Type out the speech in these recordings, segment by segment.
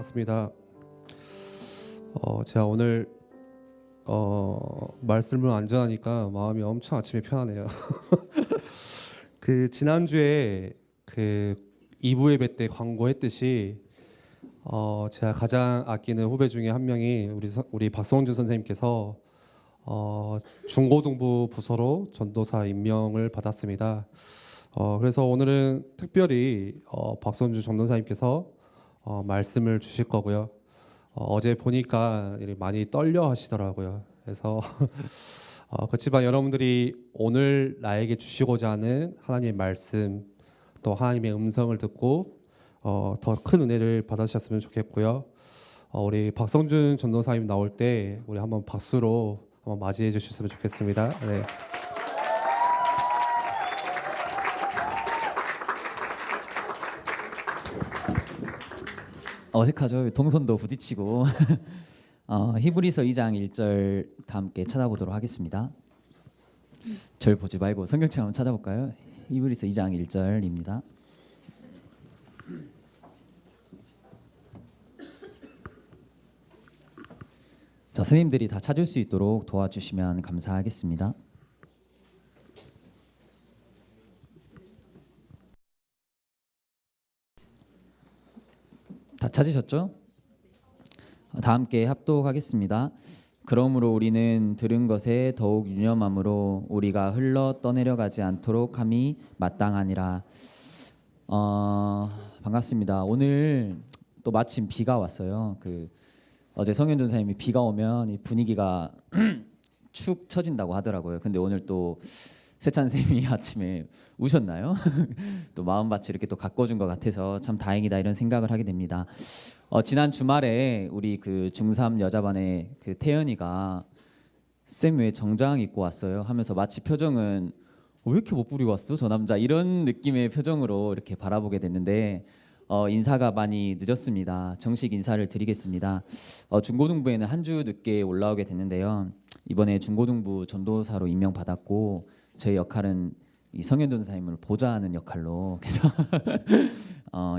반갑습니다. 제가 오늘 말씀을 안전하니까 마음이 엄청 아침에 편하네요. 그 지난주에 그 2부 예배 때 광고했듯이 제가 가장 아끼는 후배 중에 한 명이 우리 박성준 선생님께서 중고등부 부서로 전도사 임명을 받았습니다. 그래서 오늘은 특별히 박성준 전도사님께서 말씀을 주실 거고요. 어제 보니까 많이 떨려 하시더라고요. 그래서 그렇지만 여러분들이 오늘 나에게 주시고자 하는 하나님의 말씀 또 하나님의 음성을 듣고 더 큰 은혜를 받으셨으면 좋겠고요. 우리 박성준 전도사님 나올 때 우리 한번 박수로 한번 맞이해 주셨으면 좋겠습니다. 네. 어색하죠. 동선도 부딪히고. 히브리서 2장 1절 다 함께 찾아보도록 하겠습니다. 절 보지 말고 성경책 한번 찾아볼까요? 히브리서 2장 1절입니다. 자, 스님들이 다 찾을 수 있도록 도와주시면 감사하겠습니다. 다 찾으셨죠? 다 함께 합독하겠습니다. 그러므로 우리는 들은 것에 더욱 유념함으로 우리가 흘러 떠내려가지 않도록 함이 마땅하니라. 반갑습니다. 오늘 또 마침 비가 왔어요. 어제 성현 전사님이 비가 오면 이 분위기가 축 처진다고 하더라고요. 근데 오늘 또 세찬 쌤이 아침에 우셨나요? 또 마음밭을 이렇게 또 가꿔준 것 같아서 참 다행이다 이런 생각을 하게 됩니다. 지난 주말에 우리 그 중3 여자반의 그 태연이가 쌤 왜 정장 입고 왔어요? 하면서 마치 표정은 왜 이렇게 못 부리고 왔어? 저 남자 이런 느낌의 표정으로 이렇게 바라보게 됐는데 인사가 많이 늦었습니다. 정식 인사를 드리겠습니다. 중고등부에는 한 주 늦게 올라오게 됐는데요. 이번에 중고등부 전도사로 임명받았고 제 역할은 이 성현 전사님을 보좌하는 역할로 그래서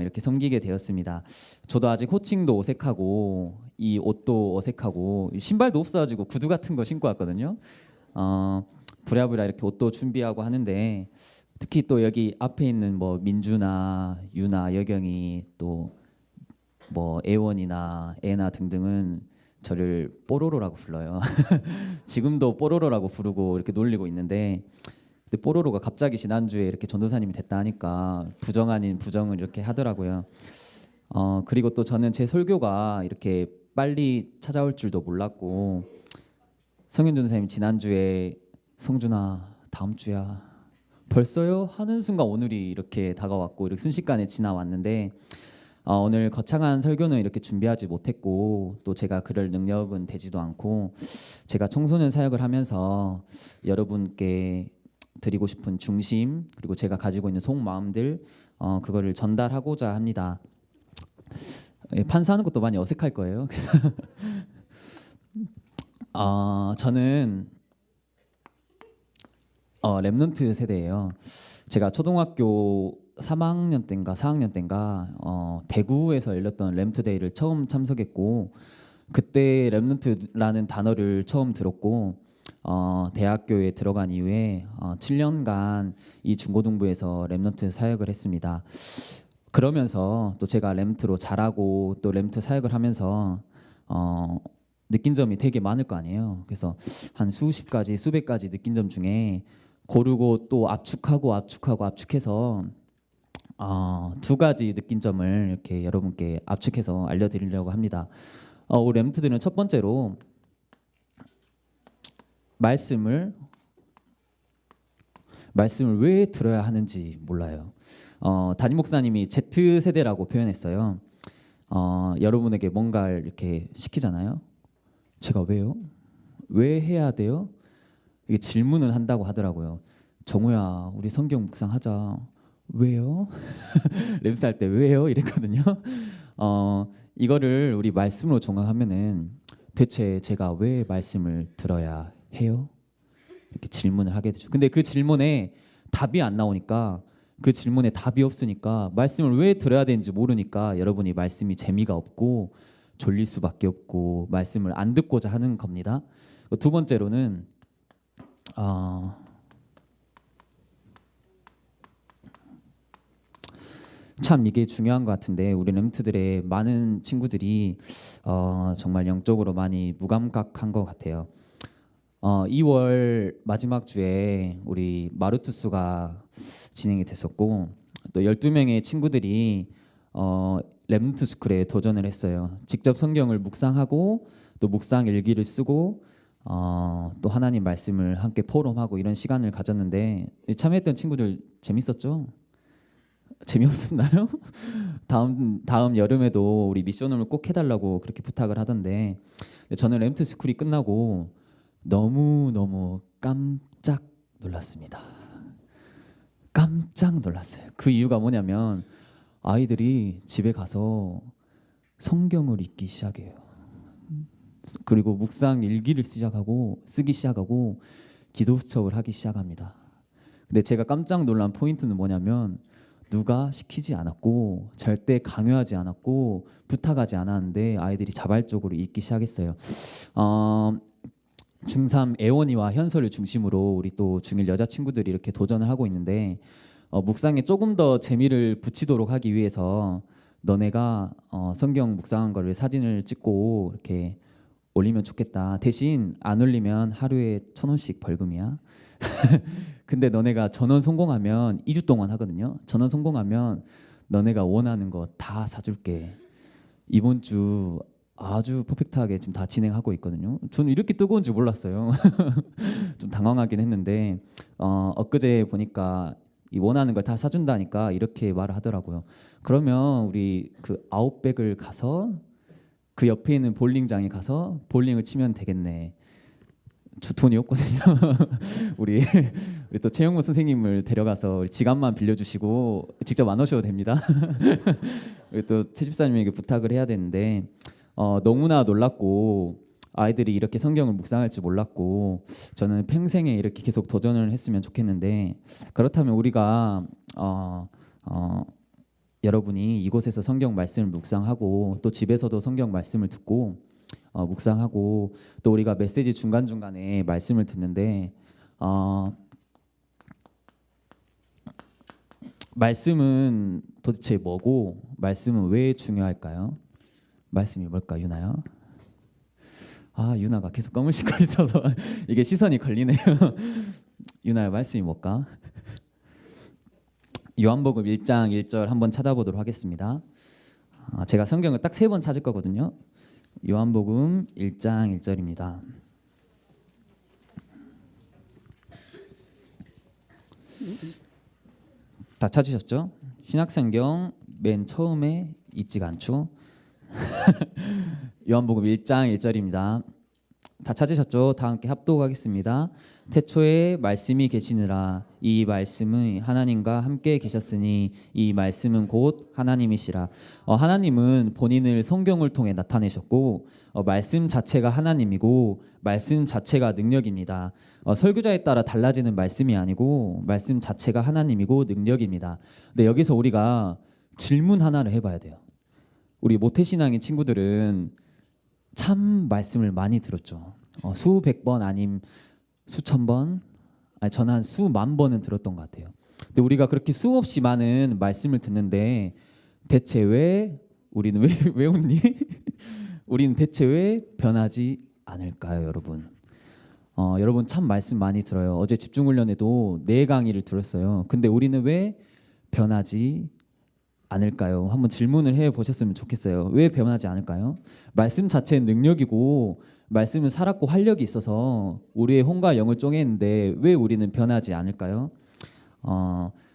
이렇게 섬기게 되었습니다. 저도 아직 호칭도 어색하고 이 옷도 어색하고 신발도 없어가지고 구두 같은 거 신고 왔거든요. 부랴부랴 이렇게 옷도 준비하고 하는데 특히 또 여기 앞에 있는 뭐 민주나 유나 여경이 또 뭐 애원이나 애나 등등은 저를 뽀로로라고 불러요. 지금도 뽀로로라고 부르고 이렇게 놀리고 있는데 근데 뽀로로가 갑자기 지난주에 이렇게 전도사님이 됐다 하니까 부정 아닌 부정을 이렇게 하더라고요. 그리고 또 저는 제 설교가 이렇게 빨리 찾아올 줄도 몰랐고 성현 전도사님이 지난주에 성준아 다음 주야 벌써요? 하는 순간 오늘이 이렇게 다가왔고 이렇게 순식간에 지나왔는데 오늘 거창한 설교는 이렇게 준비하지 못했고 또 제가 그럴 능력은 되지도 않고 제가 청소년 사역을 하면서 여러분께 드리고 싶은 중심 그리고 제가 가지고 있는 속마음들 그거를 전달하고자 합니다. 판사하는 것도 많이 어색할 거예요. 저는 렘넌트 세대예요. 제가 초등학교 3학년 때인가 4학년 때인가 대구에서 열렸던 렘트데이를 처음 참석했고 그때 렘넌트라는 단어를 처음 들었고 대학교에 들어간 이후에 7년간 이 중고등부에서 렘넌트 사역을 했습니다. 그러면서 또 제가 렘트로 자라고 또 렘트 사역을 하면서 느낀 점이 되게 많을 거 아니에요. 그래서 한 수십 가지 수백 가지 느낀 점 중에 고르고 또 압축해서 두 가지 느낀 점을 이렇게 여러분께 압축해서 알려드리려고 합니다. 우리 렘트들은 첫 번째로 말씀을 왜 들어야 하는지 몰라요. 담임 목사님이 Z 세대라고 표현했어요. 여러분에게 뭔가를 이렇게 시키잖아요. 제가 왜요? 왜 해야 돼요? 이게 질문을 한다고 하더라고요. 정우야, 우리 성경 묵상하자. 왜요? 랩스 할 때 왜요? 이랬거든요. 이거를 우리 말씀으로 종합하면은 대체 제가 왜 말씀을 들어야 해요? 이렇게 질문을 하게 되죠. 근데 그 질문에 답이 안 나오니까 그 질문에 답이 없으니까 말씀을 왜 들어야 되는지 모르니까 여러분이 말씀이 재미가 없고 졸릴 수밖에 없고 말씀을 안 듣고자 하는 겁니다. 두 번째로는 참 이게 중요한 것 같은데 우리 렘트들의 많은 친구들이 정말 영적으로 많이 무감각한 것 같아요. 2월 마지막 주에 우리 마루투스가 진행이 됐었고 또 12명의 친구들이 렘트 스쿨에 도전을 했어요. 직접 성경을 묵상하고 또 묵상 일기를 쓰고 또 하나님 말씀을 함께 포럼하고 이런 시간을 가졌는데 참여했던 친구들 재밌었죠? 재미없었나요? 다음 여름에도 우리 미션을 꼭 해달라고 그렇게 부탁을 하던데 저는 렘트 스쿨이 끝나고 너무 깜짝 놀랐습니다. 깜짝 놀랐어요. 그 이유가 뭐냐면 아이들이 집에 가서 성경을 읽기 시작해요. 그리고 묵상 일기를 쓰기 시작하고 기도 수첩을 하기 시작합니다. 근데 제가 깜짝 놀란 포인트는 뭐냐면 누가 시키지 않았고 절대 강요하지 않았고 부탁하지 않았는데 아이들이 자발적으로 읽기 시작했어요. 중3 애원이와 현설을 중심으로 우리 또 중1 여자친구들이 이렇게 도전을 하고 있는데 묵상에 조금 더 재미를 붙이도록 하기 위해서 너네가 성경 묵상한 거를 사진을 찍고 이렇게 올리면 좋겠다. 대신 안 올리면 하루에 1,000원씩 벌금이야. 근데 너네가 전원 성공하면 2주 동안 하거든요. 전원 성공하면 너네가 원하는 거 다 사줄게. 이번 주 아주 퍼펙트하게 지금 다 진행하고 있거든요. 저는 이렇게 뜨거운 줄 몰랐어요. 좀 당황하긴 했는데 엊그제 보니까 이 원하는 걸 다 사준다니까 이렇게 말을 하더라고요. 그러면 우리 그 아웃백을 가서 그 옆에 있는 볼링장에 가서 볼링을 치면 되겠네. 저 돈이 없거든요. 우리 또 최영무 선생님을 데려가서 지갑만 빌려주시고 직접 안 오셔도 됩니다. 우리 또 채집사님에게 부탁을 해야 되는데 너무나 놀랐고 아이들이 이렇게 성경을 묵상할 줄 몰랐고 저는 평생에 이렇게 계속 도전을 했으면 좋겠는데 그렇다면 우리가 여러분이 이곳에서 성경 말씀을 묵상하고 또 집에서도 성경 말씀을 듣고 묵상하고 또 우리가 메시지 중간중간에 말씀을 듣는데 말씀은 도대체 뭐고 말씀은 왜 중요할까요? 말씀이 뭘까 유나요? 유나가 계속 검은시걸 있어서 이게 시선이 걸리네요. 유나야 말씀이 뭘까? 요한복음 1장 1절 한번 찾아보도록 하겠습니다. 제가 성경을 딱 3번 찾을 거거든요. 요한복음 1장 1절입니다. 다 찾으셨죠? 신약성경 맨 처음에 있지가 않죠? 요한복음 1장 1절입니다. 다 찾으셨죠? 다 함께 합독하겠습니다. 태초에 말씀이 계시니라. 이 말씀은 하나님과 함께 계셨으니 이 말씀은 곧 하나님이시라. 하나님은 본인을 성경을 통해 나타내셨고 말씀 자체가 하나님이고 말씀 자체가 능력입니다. 설교자에 따라 달라지는 말씀이 아니고 말씀 자체가 하나님이고 능력입니다. 근데 여기서 우리가 질문 하나를 해봐야 돼요. 우리 모태신앙인 친구들은 참 말씀을 많이 들었죠. 수백 번 아님 수천 번, 저는 한 수만 번은 들었던 것 같아요. 근데 우리가 그렇게 수없이 많은 말씀을 듣는데 대체 왜 우리는 왜 웃니? 우리는 대체 왜 변하지 않을까요, 여러분? 여러분 참 말씀 많이 들어요. 어제 집중훈련에도 4강의를 들었어요. 근데 우리는 왜 변하지 않을까요? 한번 질문을 해보셨으면 좋겠어요. 왜 변하지 않을까요? 말씀 자체는 능력이고 말씀은 살았고 활력이 있어서 우리의 혼과 영을 쪼개는데 왜 우리는 변하지 않을까요?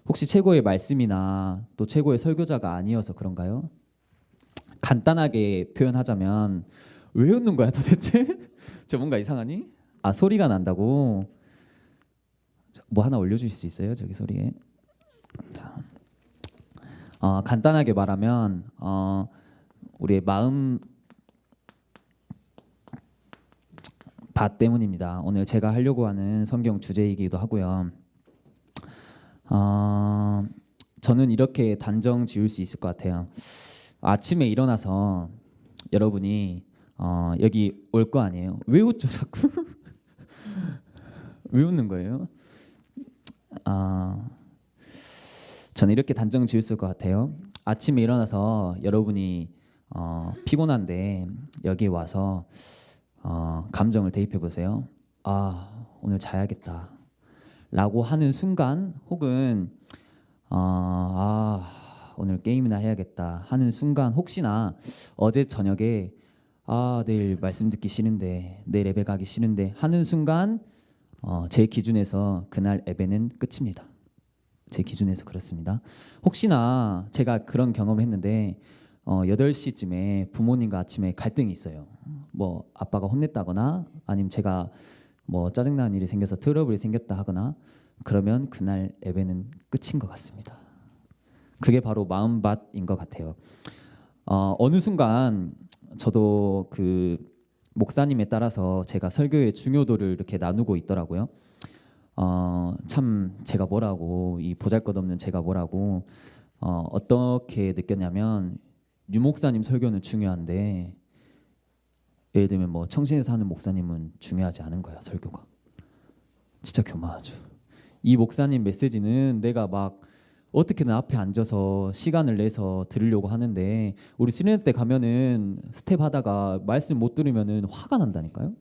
혹시 최고의 말씀이나 또 최고의 설교자가 아니어서 그런가요? 간단하게 표현하자면 왜 웃는 거야 도대체? 저 뭔가 이상하니? 소리가 난다고? 뭐 하나 올려주실 수 있어요? 저기 소리에. 자. 간단하게 말하면 우리의 마음 밭 때문입니다. 오늘 제가 하려고 하는 성경 주제이기도 하고요. 저는 이렇게 단정 지을 수 있을 것 같아요. 아침에 일어나서 여러분이 여기 올 거 아니에요. 왜 웃죠 자꾸? 왜 웃는 거예요? 저는 이렇게 단정 지을 것 같아요. 아침에 일어나서 여러분이 피곤한데 여기 와서 감정을 대입해 보세요. 아, 오늘 자야겠다 라고 하는 순간, 혹은 오늘 게임이나 해야겠다 하는 순간, 혹시나 어제 저녁에 내일 말씀 듣기 싫은데, 내일 예배 가기 싫은데 하는 순간, 제 기준에서 그날 예배는 끝입니다. 제 기준에서 그렇습니다. 혹시나 제가 그런 경험을 했는데 8시쯤에 부모님과 아침에 갈등이 있어요. 뭐 아빠가 혼냈다거나 아니면 제가 뭐 짜증나는 일이 생겨서 트러블이 생겼다 하거나, 그러면 그날 예배는 끝인 것 같습니다. 그게 바로 마음밭인 것 같아요. 어느 순간 저도 그 목사님에 따라서 제가 설교의 중요도를 이렇게 나누고 있더라고요. 참 제가 뭐라고, 이 보잘것없는 제가 뭐라고 어떻게 느꼈냐면, 유 목사님 설교는 중요한데 예를 들면 뭐 청신에서 하는 목사님은 중요하지 않은 거야, 설교가. 진짜 교만하죠. 이 목사님 메시지는 내가 막 어떻게든 앞에 앉아서 시간을 내서 들으려고 하는데, 우리 수련회 때 가면은 스텝 하다가 말씀 못 들으면은 화가 난다니까요.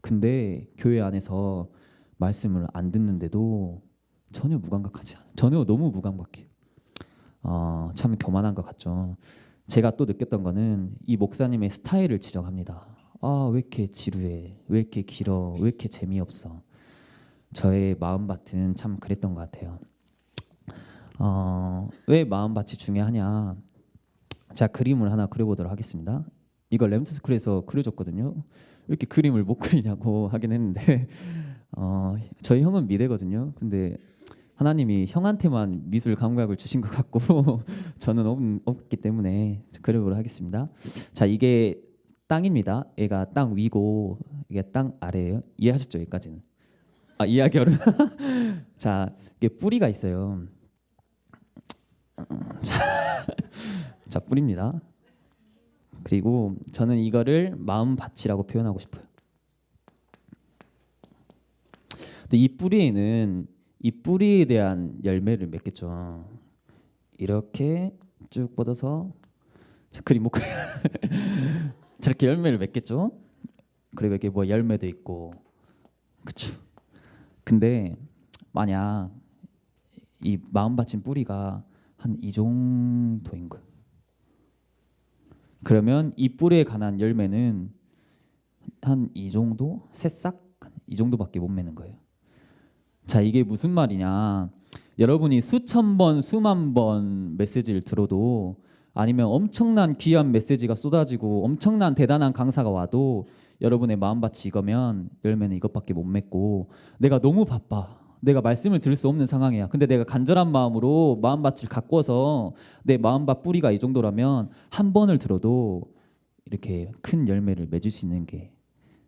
근데 교회 안에서 말씀을 안 듣는데도 전혀 무감각하지 않아요. 전혀 너무 무감각해요. 참 교만한 것 같죠. 제가 또 느꼈던 거는 이 목사님의 스타일을 지적합니다. 왜 이렇게 지루해, 왜 이렇게 길어, 왜 이렇게 재미없어. 저의 마음밭은 참 그랬던 것 같아요. 왜 마음밭이 중요하냐, 제가 그림을 하나 그려보도록 하겠습니다. 이걸 램트스쿨에서 그려줬거든요. 왜 이렇게 그림을 못 그리냐고 하긴 했는데 저희 형은 미대거든요. 근데 하나님이 형한테만 미술 감각을 주신 것 같고 저는 없기 때문에 그려보도록 하겠습니다. 자, 이게 땅입니다. 얘가 땅 위고 이게 땅 아래예요. 이해하셨죠? 여기까지는. 이해하기 어려워. 자, 이게 뿌리가 있어요. 자, 뿌리입니다. 그리고 저는 이거를 마음밭이라고 표현하고 싶어요. 근데 이 뿌리에는 이 뿌리에 대한 열매를 맺겠죠. 이렇게 쭉 뻗어서 그림 못 그려. 저렇게 열매를 맺겠죠. 그리고 이게 뭐 열매도 있고, 그렇죠. 근데 만약 이 마음밭인 뿌리가 한 이 정도인 거예요. 그러면 이 뿌리에 관한 열매는 한 이 정도, 새싹 이 정도밖에 못 맺는 거예요. 자, 이게 무슨 말이냐? 여러분이 수천 번, 수만 번 메시지를 들어도, 아니면 엄청난 귀한 메시지가 쏟아지고 엄청난 대단한 강사가 와도 여러분의 마음밭이 이거면 열매는 이것밖에 못 맺고, 내가 너무 바빠, 내가 말씀을 들을 수 없는 상황이야. 근데 내가 간절한 마음으로 마음밭을 가꿔서 내 마음밭 뿌리가 이 정도라면 한 번을 들어도 이렇게 큰 열매를 맺을 수 있는 게,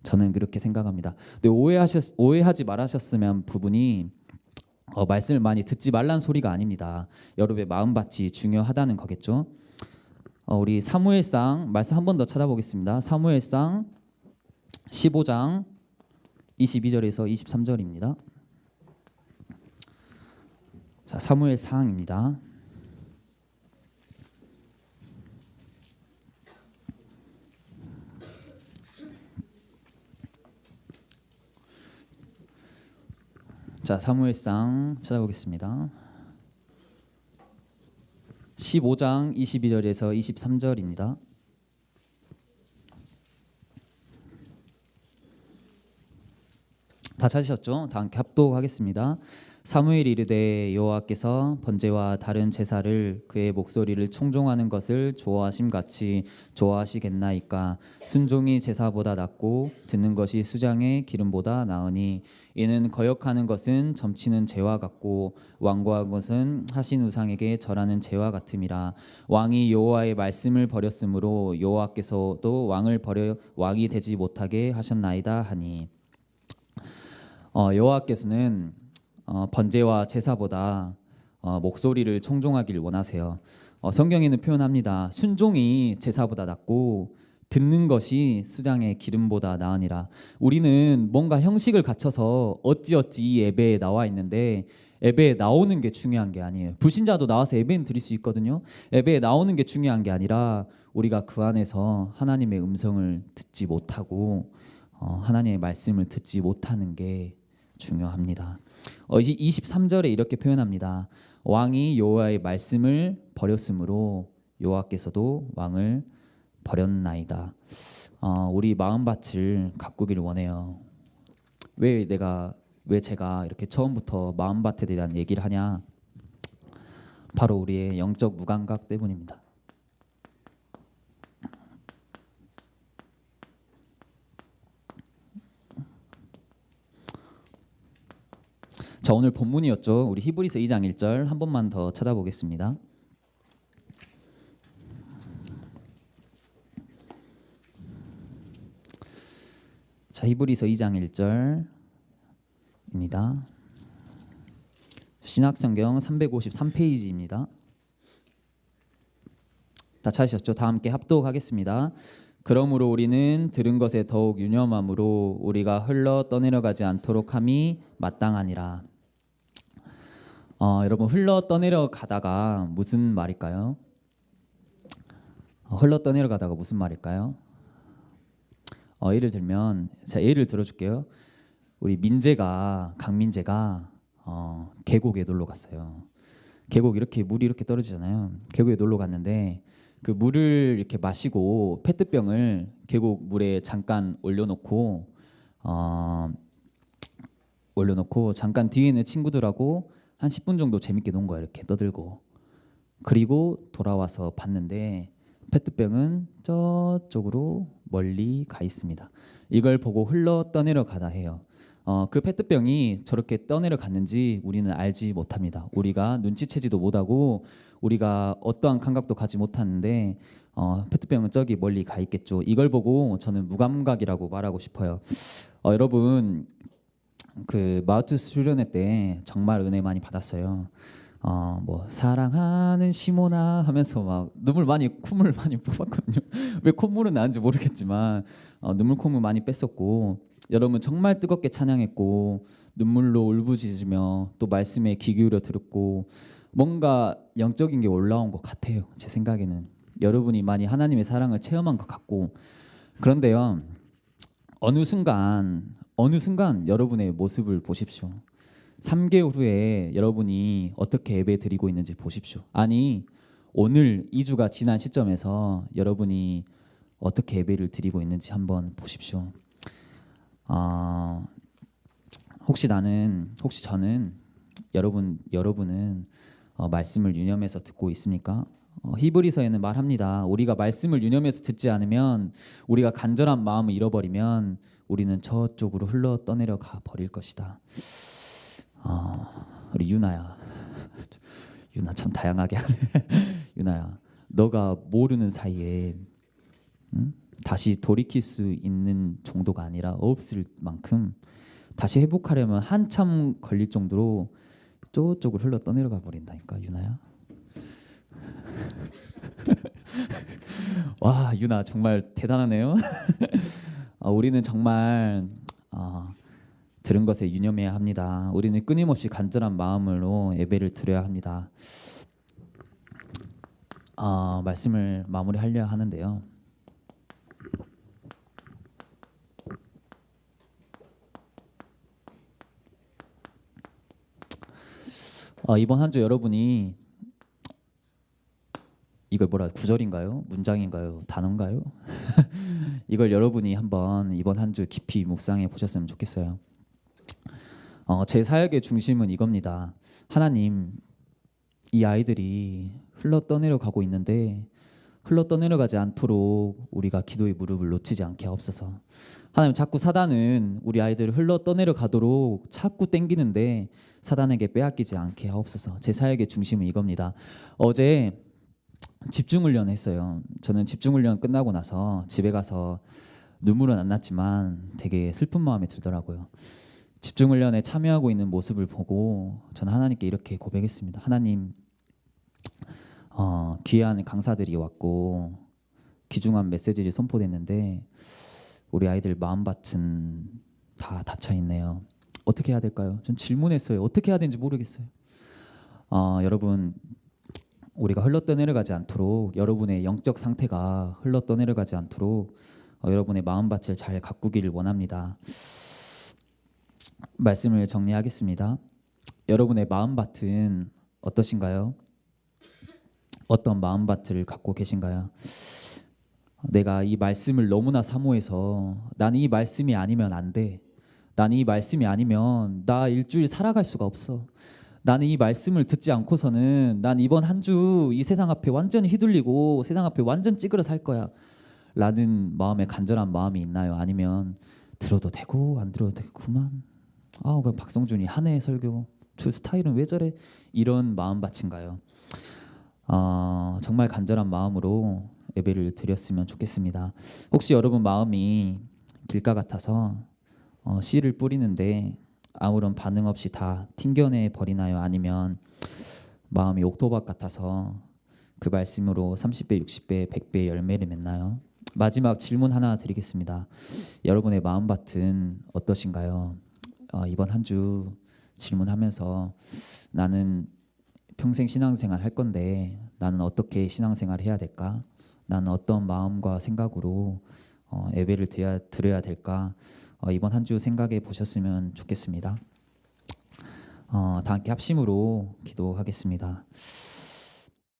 저는 그렇게 생각합니다. 근데 오해하지 말으셨으면 부분이 말씀을 많이 듣지 말란 소리가 아닙니다. 여러분의 마음밭이 중요하다는 거겠죠. 우리 사무엘상 말씀 한 번 더 찾아보겠습니다. 사무엘상 15장 22절에서 23절입니다. 자, 사무엘상입니다. 자, 사무엘상 찾아보겠습니다. 15장 22절에서 23절입니다. 다 찾으셨죠? 다 함께 합독하겠습니다. 사무엘이 이르되 여호와께서 번제와 다른 제사를 그의 목소리를 청종하는 것을 좋아하심 같이 좋아하시겠나이까. 순종이 제사보다 낫고 듣는 것이 수장의 기름보다 나으니, 이는 거역하는 것은 점치는 재와 같고 완고한 것은 하신 우상에게 절하는 재와 같음이라. 왕이 여호와의 말씀을 버렸으므로 여호와께서도 왕을 버려 왕이 되지 못하게 하셨나이다 하니. 여호와께서는 번제와 제사보다 목소리를 청종하길 원하세요. 성경에는 표현합니다. 순종이 제사보다 낫고 듣는 것이 수장의 기름보다 나으니라. 우리는 뭔가 형식을 갖춰서 어찌어찌 이 예배에 나와 있는데 예배에 나오는 게 중요한 게 아니에요. 불신자도 나와서 예배는 드릴 수 있거든요. 예배에 나오는 게 중요한 게 아니라 우리가 그 안에서 하나님의 음성을 듣지 못하고 하나님의 말씀을 듣지 못하는 게 중요합니다. 23절에 이렇게 표현합니다. 왕이 여호와의 말씀을 버렸으므로 여호와께서도 왕을 버렸나이다. 우리 마음밭을 가꾸기를 원해요. 왜 제가 이렇게 처음부터 마음밭에 대한 얘기를 하냐? 바로 우리의 영적 무감각 때문입니다. 자, 오늘 본문이었죠. 우리 히브리서 2장 1절 한 번만 더 찾아보겠습니다. 자, 히브리서 2장 1절입니다. 신약성경 353페이지입니다. 다 찾으셨죠? 다 함께 합독하겠습니다. 그러므로 우리는 들은 것에 더욱 유념함으로 우리가 흘러 떠내려가지 않도록 함이 마땅하니라. 여러분, 흘러 떠내려가다가 무슨 말일까요? 흘러 떠내려가다가 무슨 말일까요? 예를 들면, 제가 예를 들어줄게요. 우리 강민재가 계곡에 놀러 갔어요. 계곡 이렇게 물이 이렇게 떨어지잖아요. 계곡에 놀러 갔는데 그 물을 이렇게 마시고 페트병을 계곡 물에 잠깐 올려놓고 잠깐 뒤에 있는 친구들하고 한 10분 정도 재밌게 논 거예요. 이렇게 떠들고. 그리고 돌아와서 봤는데 페트병은 저쪽으로 멀리 가 있습니다. 이걸 보고 흘러 떠내려가다 해요. 그 페트병이 저렇게 떠내려갔는지 우리는 알지 못합니다. 우리가 눈치채지도 못하고 우리가 어떠한 감각도 가지 못하는데 페트병은 저기 멀리 가 있겠죠. 이걸 보고 저는 무감각이라고 말하고 싶어요. 여러분, 그 마우투스 수련회 때 정말 은혜 많이 받았어요. 뭐 사랑하는 시모나 하면서 막 콧물 많이 뽑았거든요. 왜 콧물은 나는지 모르겠지만 콧물 많이 뺐었고, 여러분 정말 뜨겁게 찬양했고 눈물로 울부짖으며 또 말씀에 귀 기울여 들었고 뭔가 영적인 게 올라온 것 같아요. 제 생각에는 여러분이 많이 하나님의 사랑을 체험한 것 같고, 그런데요, 어느 순간 여러분의 모습을 보십시오. 3개월 후에 여러분이 어떻게 예배 드리고 있는지 보십시오. 아니, 오늘 2주가 지난 시점에서 여러분이 어떻게 예배를 드리고 있는지 한번 보십시오. 혹시 저는 여러분은 말씀을 유념해서 듣고 있습니까? 히브리서에는 말합니다. 우리가 말씀을 유념해서 듣지 않으면, 우리가 간절한 마음을 잃어버리면 우리는 저쪽으로 흘러 떠내려 가 버릴 것이다. 우리 유나 참 다양하게 하네. 유나야, 너가 모르는 사이에 다시 돌이킬 수 있는 정도가 아니라 없을 만큼 다시 회복하려면 한참 걸릴 정도로 저쪽으로 흘러 떠내려가 버린다니까, 유나야. 와, 유나 정말 대단하네요. 우리는 정말 들은 것에 유념해야 합니다. 우리는 끊임없이 간절한 마음으로 예배를 드려야 합니다. 말씀을 마무리하려 하는데요. 이번 한 주 여러분이 이걸 구절인가요? 문장인가요? 단어인가요? 이걸 여러분이 한번 이번 한 주 깊이 묵상해 보셨으면 좋겠어요. 제 사역의 중심은 이겁니다. 하나님, 이 아이들이 흘러 떠내려 가고 있는데 흘러 떠내려가지 않도록 우리가 기도의 무릎을 놓치지 않게 하옵소서. 하나님, 자꾸 사단은 우리 아이들을 흘러 떠내려 가도록 자꾸 땡기는데 사단에게 빼앗기지 않게 하옵소서. 제 사역의 중심은 이겁니다. 어제 집중훈련 했어요. 저는 집중훈련 끝나고 나서 집에 가서 눈물은 안 났지만 되게 슬픈 마음이 들더라고요. 집중 훈련에 참여하고 있는 모습을 보고 저는 하나님께 이렇게 고백했습니다. 하나님, 귀한 강사들이 왔고 귀중한 메시지를 선포됐는데 우리 아이들 마음밭은 다 닫혀 있네요. 어떻게 해야 될까요? 전 질문했어요. 어떻게 해야 되는지 모르겠어요. 여러분, 우리가 흘러떠내려가지 않도록, 여러분의 영적 상태가 흘러떠내려가지 않도록 여러분의 마음밭을 잘 가꾸기를 원합니다. 말씀을 정리하겠습니다. 여러분의 마음밭은 어떠신가요? 어떤 마음밭을 갖고 계신가요? 내가 이 말씀을 너무나 사모해서 나는 이 말씀이 아니면 안 돼. 나는 이 말씀이 아니면 나 일주일 살아갈 수가 없어. 나는 이 말씀을 듣지 않고서는 난 이번 한 주 이 세상 앞에 완전히 휘둘리고 세상 앞에 완전 찌그러 살 거야 라는 마음에 간절한 마음이 있나요? 아니면 들어도 되고 안 들어도 되구만, 그냥 박성준이 한 해 설교 저 스타일은 왜 저래, 이런 마음밭인가요? 정말 간절한 마음으로 예배를 드렸으면 좋겠습니다. 혹시 여러분 마음이 길가 같아서 씨를 뿌리는데 아무런 반응 없이 다 튕겨내 버리나요? 아니면 마음이 옥토박 같아서 그 말씀으로 30배, 60배, 100배 열매를 맺나요? 마지막 질문 하나 드리겠습니다. 여러분의 마음밭은 어떠신가요? 이번 한 주 질문하면서 나는 평생 신앙생활 할 건데 나는 어떻게 신앙생활 해야 될까? 나는 어떤 마음과 생각으로 예배를 드려야 될까? 이번 한 주 생각해 보셨으면 좋겠습니다. 다 함께 합심으로 기도하겠습니다.